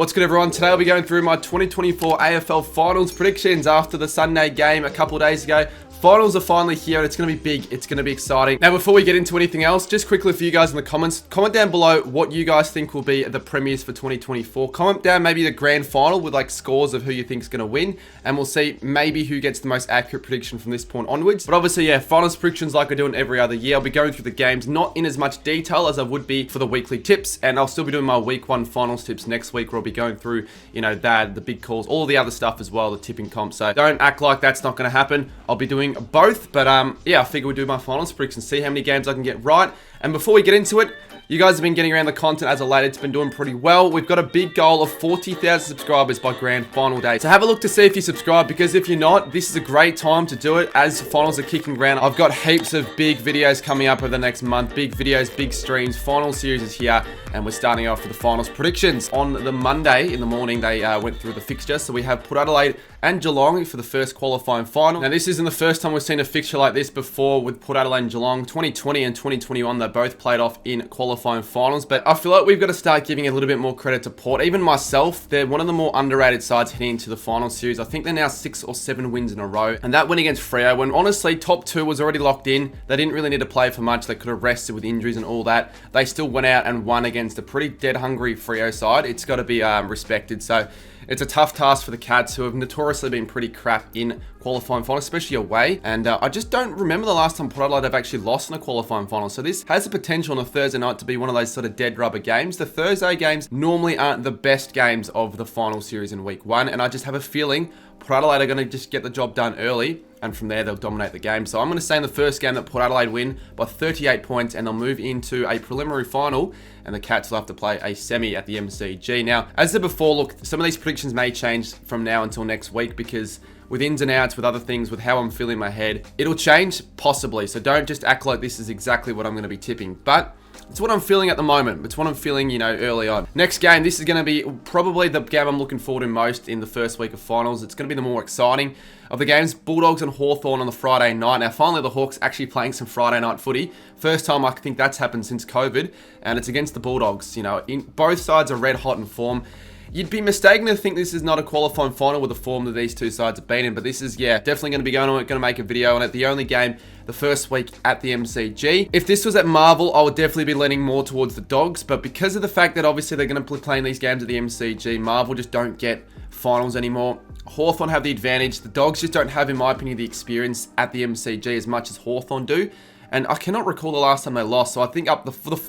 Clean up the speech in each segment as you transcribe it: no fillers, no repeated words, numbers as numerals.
What's good, everyone? Today I'll be going through my 2024 AFL Finals predictions after the Sunday game a couple of days ago. Finals are finally here and it's going to be big. It's going to be exciting. Now, before we get into anything else, just quickly for you guys in the comments, comment down below what you guys think will be the premiers for 2024. Comment down maybe the grand final with like scores of who you think is going to win. And we'll see maybe who gets the most accurate prediction from this point onwards. But obviously, yeah, finals predictions like I do in every other year. I'll be going through the games, not in as much detail as I would be for the weekly tips. And I'll still be doing my week one finals tips next week where I'll be going through, the big calls, all the other stuff as well, the tipping comp. So don't act like that's not going to happen. I'll be doing both. But yeah, I figure we'll do my finals predictions, see how many games I can get right. And before we get into it, you guys have been getting around the content as of late. It's been doing pretty well. We've got a big goal of 40,000 subscribers by grand final day. So have a look to see if you subscribe, because if you're not, this is a great time to do it as finals are kicking around. I've got heaps of big videos coming up over the next month. Big videos, big streams. Final series is here, and we're starting off with the finals predictions. On the Monday in the morning, they went through the fixture. So we have Port Adelaide and Geelong for the first qualifying final. Now, this isn't the first time we've seen a fixture like this before with Port Adelaide and Geelong. 2020 and 2021, they both played off in qualifying finals, but I feel like we've got to start giving a little bit more credit to Port. Even myself, they're one of the more underrated sides heading into the final series. I think they're now 6 or 7 wins in a row, and that win against Freo, when honestly top 2 was already locked in, they didn't really need to play for much. They could have rested with injuries and all that. They still went out and won against a pretty dead hungry Freo side. It's got to be respected. So it's a tough task for the Cats, who have notoriously been pretty crap in qualifying final, especially away. And I just don't remember the last time Port Adelaide have actually lost in a qualifying final. So this has the potential on a Thursday night to be one of those sort of dead rubber games. The Thursday games normally aren't the best games of the final series in week 1. And I just have a feeling Port Adelaide are going to just get the job done early, and from there they'll dominate the game. So I'm going to say in the first game that Port Adelaide win by 38 points, and they'll move into a preliminary final, and the Cats will have to play a semi at the MCG. Now, as I said before, look, some of these predictions may change from now until next week, because with ins and outs, with other things, with how I'm feeling in my head, it'll change possibly. So don't just act like this is exactly what I'm going to be tipping. But it's what I'm feeling at the moment. It's what I'm feeling, early on. Next game, this is going to be probably the game I'm looking forward to most in the first week of finals. It's going to be the more exciting of the games. Bulldogs and Hawthorn on the Friday night. Now, finally, the Hawks actually playing some Friday night footy. First time I think that's happened since COVID, and it's against the Bulldogs. Both sides are red hot in form. You'd be mistaken to think this is not a qualifying final with the form that these two sides have been in, but this is, definitely going to be going on. Going to make a video on it. The only game the first week at the MCG. If this was at Marvel, I would definitely be leaning more towards the Dogs, but because of the fact that obviously they're going to be playing these games at the MCG, Marvel just don't get finals anymore. Hawthorn have the advantage. The Dogs just don't have, in my opinion, the experience at the MCG as much as Hawthorn do. And I cannot recall the last time they lost, so I think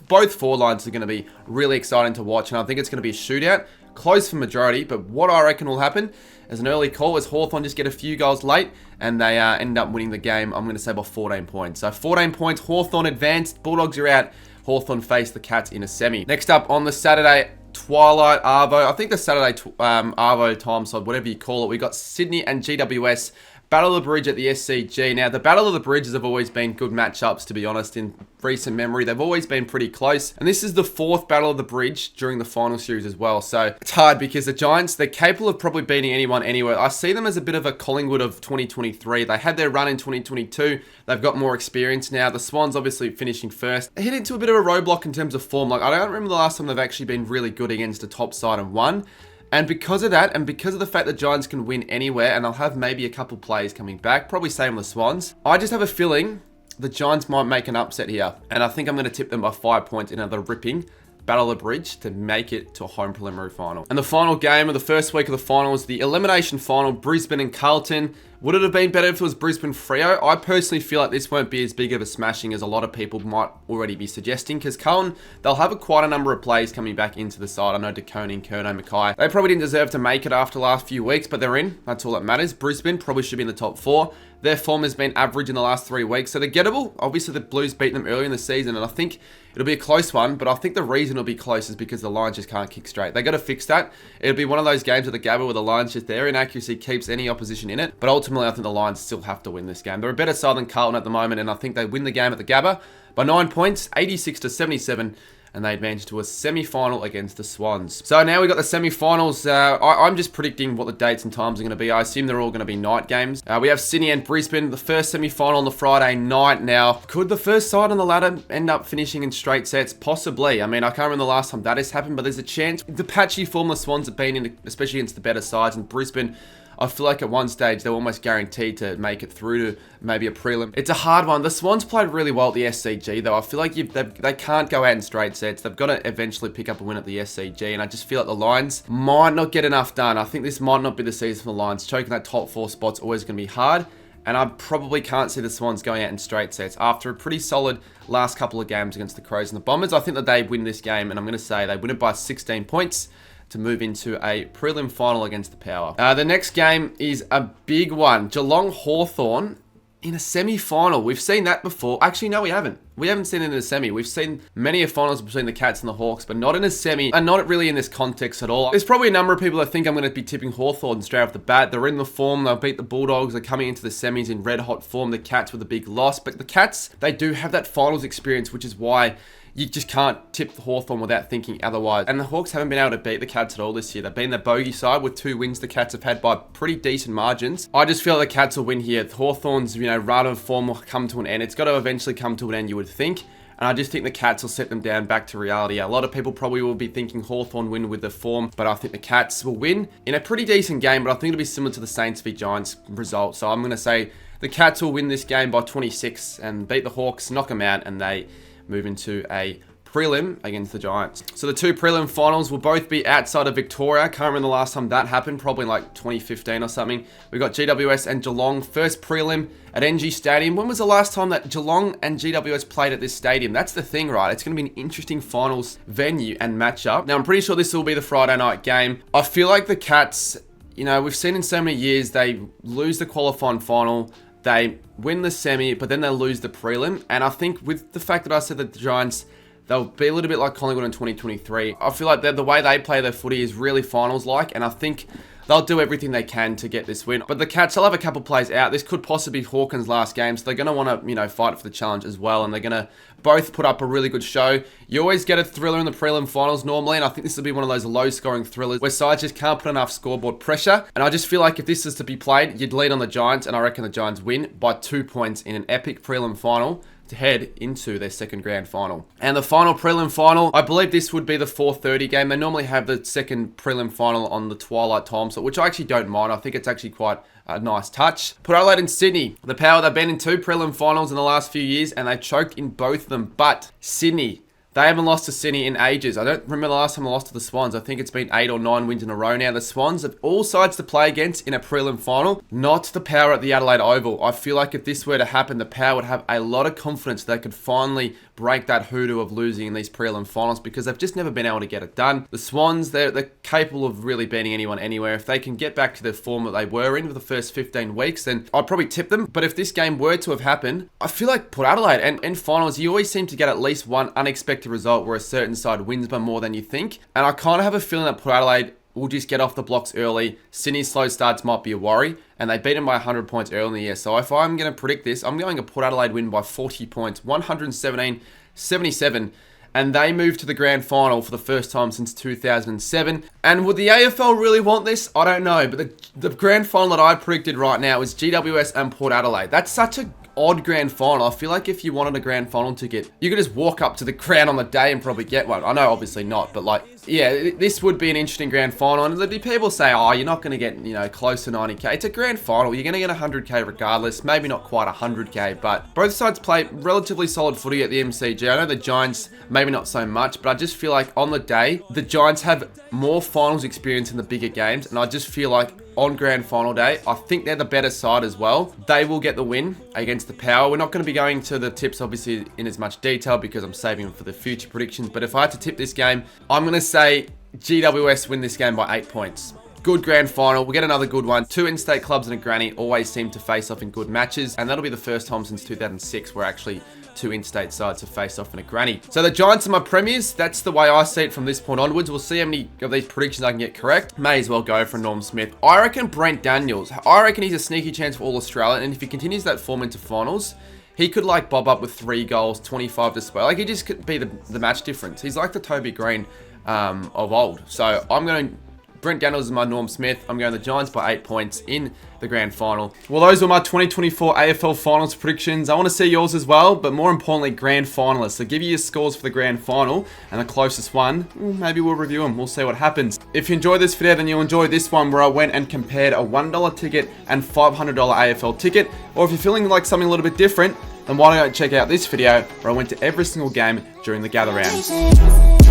both four lines are going to be really exciting to watch, and I think it's going to be a shootout. Close for majority, but what I reckon will happen as an early call is Hawthorn just get a few goals late, and they end up winning the game. I'm going to say by 14 points. So 14 points, Hawthorn advanced. Bulldogs are out. Hawthorn face the Cats in a semi. Next up on the Saturday Twilight Arvo, I think the Saturday Arvo time slot, whatever you call it, we got Sydney and GWS. Battle of the Bridge at the SCG. Now, the Battle of the Bridges have always been good matchups, to be honest, in recent memory. They've always been pretty close. And this is the 4th Battle of the Bridge during the final series as well. So it's hard because the Giants, they're capable of probably beating anyone anywhere. I see them as a bit of a Collingwood of 2023. They had their run in 2022. They've got more experience now. The Swans obviously finishing first. They hit into a bit of a roadblock in terms of form. Like, I don't remember the last time they've actually been really good against a top side and won. And because of that, and because of the fact that Giants can win anywhere, and they'll have maybe a couple players coming back, probably same with the Swans, I just have a feeling the Giants might make an upset here. And I think I'm going to tip them by 5 points in another ripping Battle of the Bridge to make it to a home preliminary final. And the final game of the first week of the finals, the elimination final, Brisbane and Carlton. Would it have been better if it was Brisbane Freo? I personally feel like this won't be as big of a smashing as a lot of people might already be suggesting, because Carlton, they'll have quite a number of players coming back into the side. I know DeConing, Curnow, Mackay. They probably didn't deserve to make it after the last few weeks, but they're in. That's all that matters. Brisbane probably should be in the top 4. Their form has been average in the last 3 weeks, so they're gettable. Obviously, the Blues beat them earlier in the season, and I think it'll be a close one, but I think the reason it'll be close is because the Lions just can't kick straight. They got to fix that. It'll be one of those games at the Gabba where the Lions just, their inaccuracy keeps any opposition in it, but ultimately, I think the Lions still have to win this game. They're a better side than Carlton at the moment, and I think they win the game at the Gabba by 9 points, 86 to 77. and they advanced to a semi-final against the Swans. So now we got the semi-finals. I'm just predicting what the dates and times are going to be. I assume they're all going to be night games. We have Sydney and Brisbane, the first semi-final on the Friday night. Now, could the first side on the ladder end up finishing in straight sets? Possibly. I mean, I can't remember the last time that has happened, but there's a chance. The patchy form the Swans have been in, especially against the better sides, and Brisbane, I feel like at one stage they were almost guaranteed to make it through to maybe a prelim. It's a hard one. The Swans played really well at the SCG though. I feel like they can't go out in straight sets. They've got to eventually pick up a win at the SCG, and I just feel like the Lions might not get enough done. I think this might not be the season for the Lions. Choking that top 4 spot's always going to be hard, and I probably can't see the Swans going out in straight sets. After a pretty solid last couple of games against the Crows and the Bombers, I think that they win this game, and I'm going to say they win it by 16 points to move into a prelim final against the Power. The next game is a big one. Geelong Hawthorn in a semi-final. We've seen that before. Actually, no, we haven't. We haven't seen it in a semi. We've seen many a finals between the Cats and the Hawks, but not in a semi, and not really in this context at all. There's probably a number of people that think I'm going to be tipping Hawthorn straight off the bat. They're in the form. They'll beat the Bulldogs. They're coming into the semis in red-hot form. The Cats with a big loss, but the Cats, they do have that finals experience, which is why you just can't tip the Hawthorn without thinking otherwise. And the Hawks haven't been able to beat the Cats at all this year. They've been the bogey side with 2 wins the Cats have had by pretty decent margins. I just feel the Cats will win here. The Hawthorn's, run of form will come to an end. It's got to eventually come to an end, you would think. And I just think the Cats will set them down back to reality. A lot of people probably will be thinking Hawthorn win with the form, but I think the Cats will win in a pretty decent game, but I think it'll be similar to the Saints v Giants result. So I'm going to say the Cats will win this game by 26 and beat the Hawks, knock them out, and they move into a prelim against the Giants. So the 2 prelim finals will both be outside of Victoria. Can't remember the last time that happened, probably like 2015 or something. We got GWS and Geelong, first prelim at NG Stadium. When was the last time that Geelong and GWS played at this stadium? That's the thing, right? It's going to be an interesting finals venue and matchup. Now, I'm pretty sure this will be the Friday night game. I feel like the Cats, we've seen in so many years, they lose the qualifying final, they win the semi, but then they lose the prelim. And I think with the fact that I said that the Giants, they'll be a little bit like Collingwood in 2023. I feel like the way they play their footy is really finals-like, and I think they'll do everything they can to get this win. But the Cats, they'll have a couple plays out. This could possibly be Hawkins' last game, so they're going to want to, fight for the challenge as well, and they're going to both put up a really good show. You always get a thriller in the prelim finals normally, and I think this will be one of those low-scoring thrillers where sides just can't put enough scoreboard pressure. And I just feel like if this is to be played, you'd lead on the Giants, and I reckon the Giants win by 2 points in an epic prelim final to head into their second grand final. And the final prelim final, I believe this would be the 4:30 game. They normally have the second prelim final on the twilight time, so which I actually don't mind. I think it's actually quite a nice touch. Put Adelaide and Sydney. The Power, they've been in 2 prelim finals in the last few years, and they choked in both of them. But Sydney, they haven't lost to Sydney in ages. I don't remember the last time they lost to the Swans. I think it's been 8 or 9 wins in a row now. The Swans have all sides to play against in a prelim final, not the Power at the Adelaide Oval. I feel like if this were to happen, the Power would have a lot of confidence they could finally break that hoodoo of losing in these prelim finals because they've just never been able to get it done. The Swans, they're capable of really beating anyone anywhere. If they can get back to the form that they were in for the first 15 weeks, then I'd probably tip them. But if this game were to have happened, I feel like Port Adelaide and in finals, you always seem to get at least one unexpected result where a certain side wins by more than you think. And I kind of have a feeling that Port Adelaide will just get off the blocks early. Sydney's slow starts might be a worry, and they beat them by 100 points early in the year. So if I'm going to predict this, I'm going to Port Adelaide win by 40 points, 117-77, and they move to the grand final for the first time since 2007. And would the AFL really want this? I don't know, but the grand final that I predicted right now is GWS and Port Adelaide. That's such a odd grand final. I feel like if you wanted a grand final ticket, you could just walk up to the ground on the day and probably get one. I know obviously not, but like, yeah, this would be an interesting grand final. And there'd be people say, oh, you're not going to get, close to 90k. It's a grand final. You're going to get 100k regardless. Maybe not quite 100k, but both sides play relatively solid footy at the MCG. I know the Giants, maybe not so much, but I just feel like on the day, the Giants have more finals experience in the bigger games. And I just feel like on grand final day, I think they're the better side as well. They will get the win against the Power. We're not going to be going to the tips, obviously, in as much detail because I'm saving them for the future predictions. But if I had to tip this game, I'm going to say GWS win this game by 8 points. Good grand final. We'll get another good one. 2 in-state clubs and a granny always seem to face off in good matches. And that'll be the first time since 2006 where actually 2 in-state sides have faced off in a granny. So the Giants are my premiers. That's the way I see it from this point onwards. We'll see how many of these predictions I can get correct. May as well go for Norm Smith. I reckon Brent Daniels. I reckon he's a sneaky chance for All-Australian. And if he continues that form into finals, he could like bob up with 3 goals, 25 display. Like he just could be the match difference. He's like the Toby Green of old. So I'm going Brent Daniels is my Norm Smith. I'm going the Giants by 8 points in the grand final. Well, those were my 2024 AFL Finals predictions. I want to see yours as well, but more importantly, grand finalists. So give you your scores for the grand final, and the closest one, maybe we'll review them. We'll see what happens. If you enjoyed this video, then you'll enjoy this one where I went and compared a $1 ticket and $500 AFL ticket. Or if you're feeling like something a little bit different, then why don't you check out this video where I went to every single game during the gather round.